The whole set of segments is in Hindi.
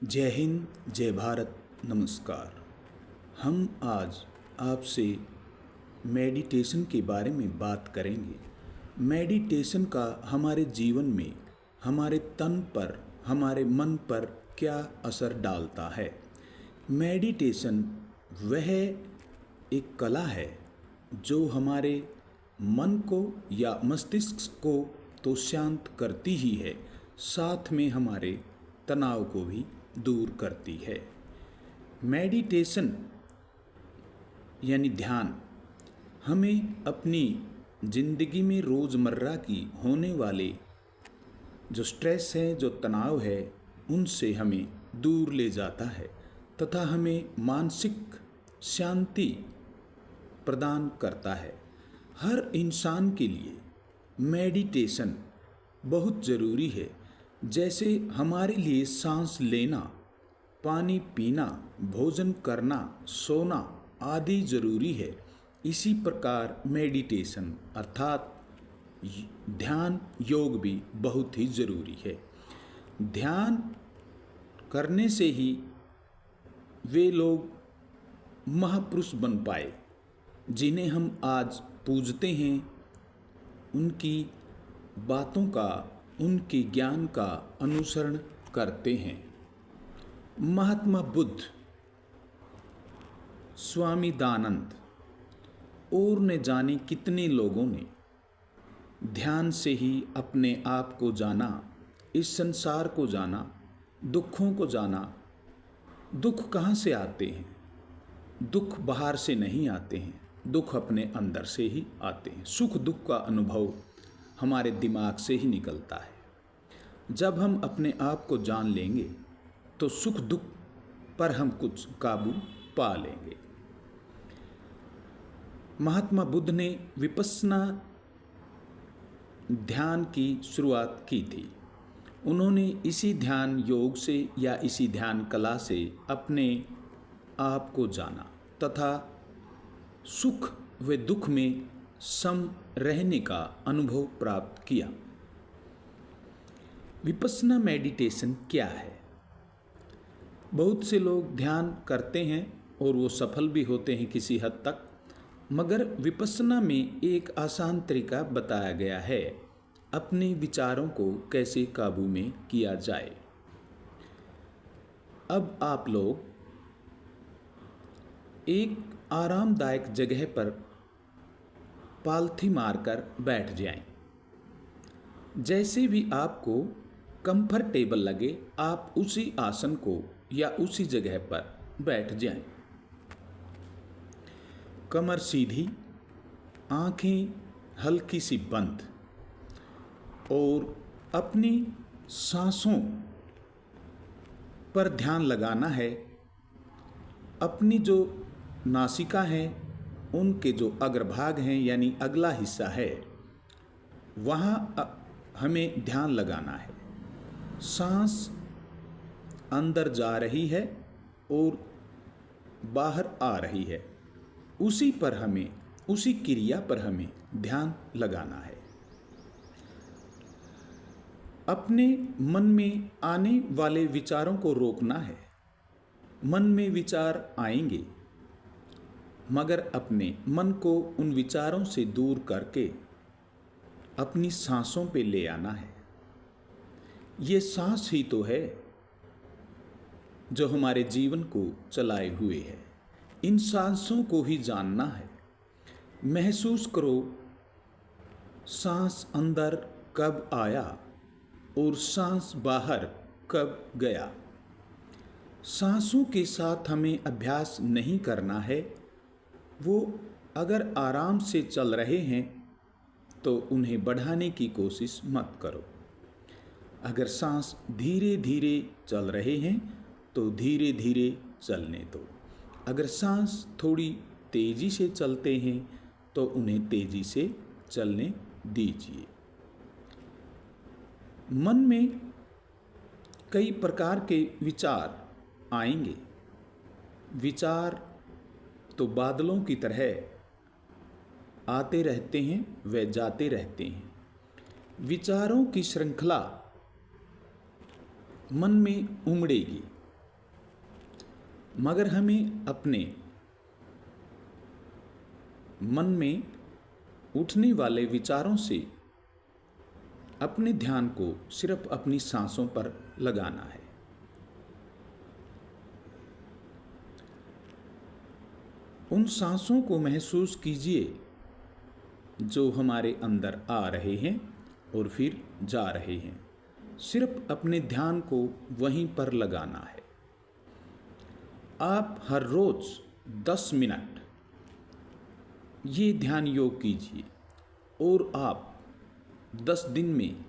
जय हिंद, जय भारत, नमस्कार। हम आज आपसे मेडिटेशन के बारे में बात करेंगे। मेडिटेशन का हमारे जीवन में, हमारे तन पर, हमारे मन पर क्या असर डालता है। मेडिटेशन वह एक कला है जो हमारे मन को या मस्तिष्क को तो शांत करती ही है, साथ में हमारे तनाव को भी दूर करती है। मेडिटेशन यानी ध्यान हमें अपनी ज़िंदगी में रोज़मर्रा की होने वाले जो स्ट्रेस है, जो तनाव है, उनसे हमें दूर ले जाता है तथा हमें मानसिक शांति प्रदान करता है। हर इंसान के लिए मेडिटेशन बहुत ज़रूरी है। जैसे हमारे लिए सांस लेना, पानी पीना, भोजन करना, सोना आदि ज़रूरी है, इसी प्रकार मेडिटेशन अर्थात ध्यान योग भी बहुत ही ज़रूरी है। ध्यान करने से ही वे लोग महापुरुष बन पाए जिन्हें हम आज पूजते हैं। उनकी बातों का, उनके ज्ञान का अनुसरण करते हैं। महात्मा बुद्ध, स्वामी दानंद और न जाने कितने लोगों ने ध्यान से ही अपने आप को जाना, इस संसार को जाना, दुखों को जाना। दुख कहाँ से आते हैं? दुख बाहर से नहीं आते हैं, दुख अपने अंदर से ही आते हैं। सुख दुख का अनुभव हमारे दिमाग से ही निकलता है। जब हम अपने आप को जान लेंगे तो सुख दुख पर हम कुछ काबू पा लेंगे। महात्मा बुद्ध ने विपश्यना ध्यान की शुरुआत की थी। उन्होंने इसी ध्यान योग से या इसी ध्यान कला से अपने आप को जाना तथा सुख व दुख में सम रहने का अनुभव प्राप्त किया। विपश्यना मेडिटेशन क्या है? बहुत से लोग ध्यान करते हैं और वो सफल भी होते हैं किसी हद तक, मगर विपश्यना में एक आसान तरीका बताया गया है अपने विचारों को कैसे काबू में किया जाए। अब आप लोग एक आरामदायक जगह पर पालथी मारकर बैठ जाएं। जैसे भी आपको कंफर्टेबल लगे आप उसी आसन को या उसी जगह पर बैठ जाएं। कमर सीधी, आंखें हल्की सी बंद और अपनी सांसों पर ध्यान लगाना है। अपनी जो नासिका है, उनके जो अग्रभाग हैं यानी अगला हिस्सा है, वहाँ हमें ध्यान लगाना है। सांस अंदर जा रही है और बाहर आ रही है, उसी पर हमें, उसी क्रिया पर हमें ध्यान लगाना है। अपने मन में आने वाले विचारों को रोकना है। मन में विचार आएंगे, मगर अपने मन को उन विचारों से दूर करके अपनी सांसों पे ले आना है। ये सांस ही तो है जो हमारे जीवन को चलाए हुए है। इन सांसों को ही जानना है। महसूस करो सांस अंदर कब आया और सांस बाहर कब गया। सांसों के साथ हमें अभ्यास नहीं करना है। वो अगर आराम से चल रहे हैं तो उन्हें बढ़ाने की कोशिश मत करो। अगर सांस धीरे धीरे चल रहे हैं तो धीरे धीरे चलने दो। अगर सांस थोड़ी तेज़ी से चलते हैं तो उन्हें तेज़ी से चलने दीजिए। मन में कई प्रकार के विचार आएंगे। विचार तो बादलों की तरह आते रहते हैं व जाते रहते हैं। विचारों की श्रृंखला मन में उमड़ेगी। मगर हमें अपने मन में उठने वाले विचारों से अपने ध्यान को सिर्फ अपनी सांसों पर लगाना है। उन सांसों को महसूस कीजिए जो हमारे अंदर आ रहे हैं और फिर जा रहे हैं। सिर्फ अपने ध्यान को वहीं पर लगाना है। आप हर रोज 10 मिनट ये ध्यान योग कीजिए और आप 10 दिन में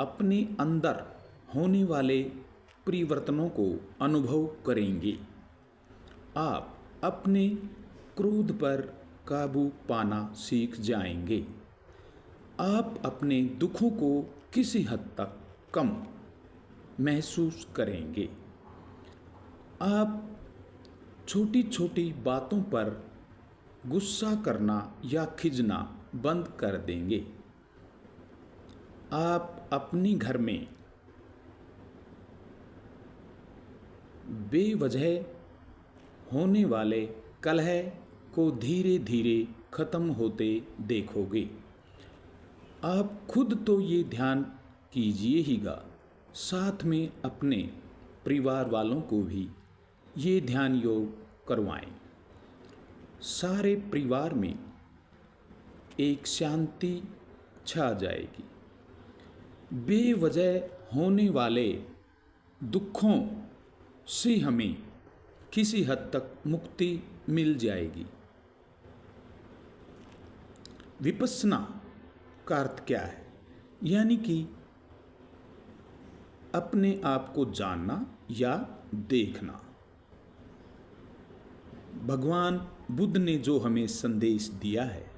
अपने अंदर होने वाले परिवर्तनों को अनुभव करेंगे। आप अपने क्रोध पर काबू पाना सीख जाएंगे। आप अपने दुखों को किसी हद तक कम महसूस करेंगे। आप छोटी छोटी बातों पर गुस्सा करना या खिजना बंद कर देंगे। आप अपने घर में बेवजह होने वाले कलह को धीरे धीरे खत्म होते देखोगे। आप खुद तो ये ध्यान कीजिए हीगा, साथ में अपने परिवार वालों को भी ये ध्यान योग करवाएं। सारे परिवार में एक शांति छा जाएगी। बेवजह होने वाले दुखों से हमें किसी हद तक मुक्ति मिल जाएगी। विपस्सना का अर्थ क्या है? यानी कि अपने आप को जानना या देखना। भगवान बुद्ध ने जो हमें संदेश दिया है,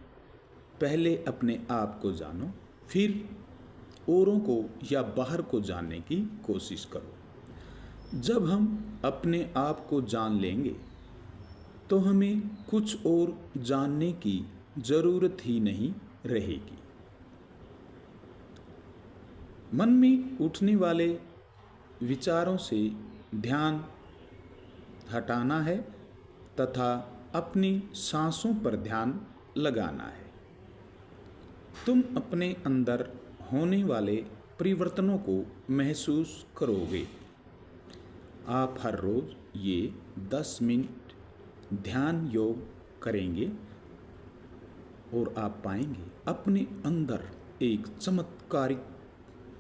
पहले अपने आप को जानो, फिर औरों को या बाहर को जानने की कोशिश करो। जब हम अपने आप को जान लेंगे तो हमें कुछ और जानने की ज़रूरत ही नहीं रहेगी। मन में उठने वाले विचारों से ध्यान हटाना है तथा अपनी सांसों पर ध्यान लगाना है। तुम अपने अंदर होने वाले परिवर्तनों को महसूस करोगे। आप हर रोज़ ये 10 मिनट ध्यान योग करेंगे और आप पाएंगे अपने अंदर एक चमत्कारिक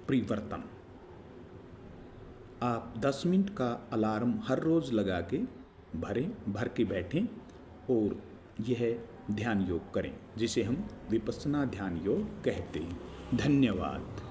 परिवर्तन। आप 10 मिनट का अलार्म हर रोज़ लगा के भर के बैठें और यह ध्यान योग करें, जिसे हम विपस्सना ध्यान योग कहते हैं। धन्यवाद।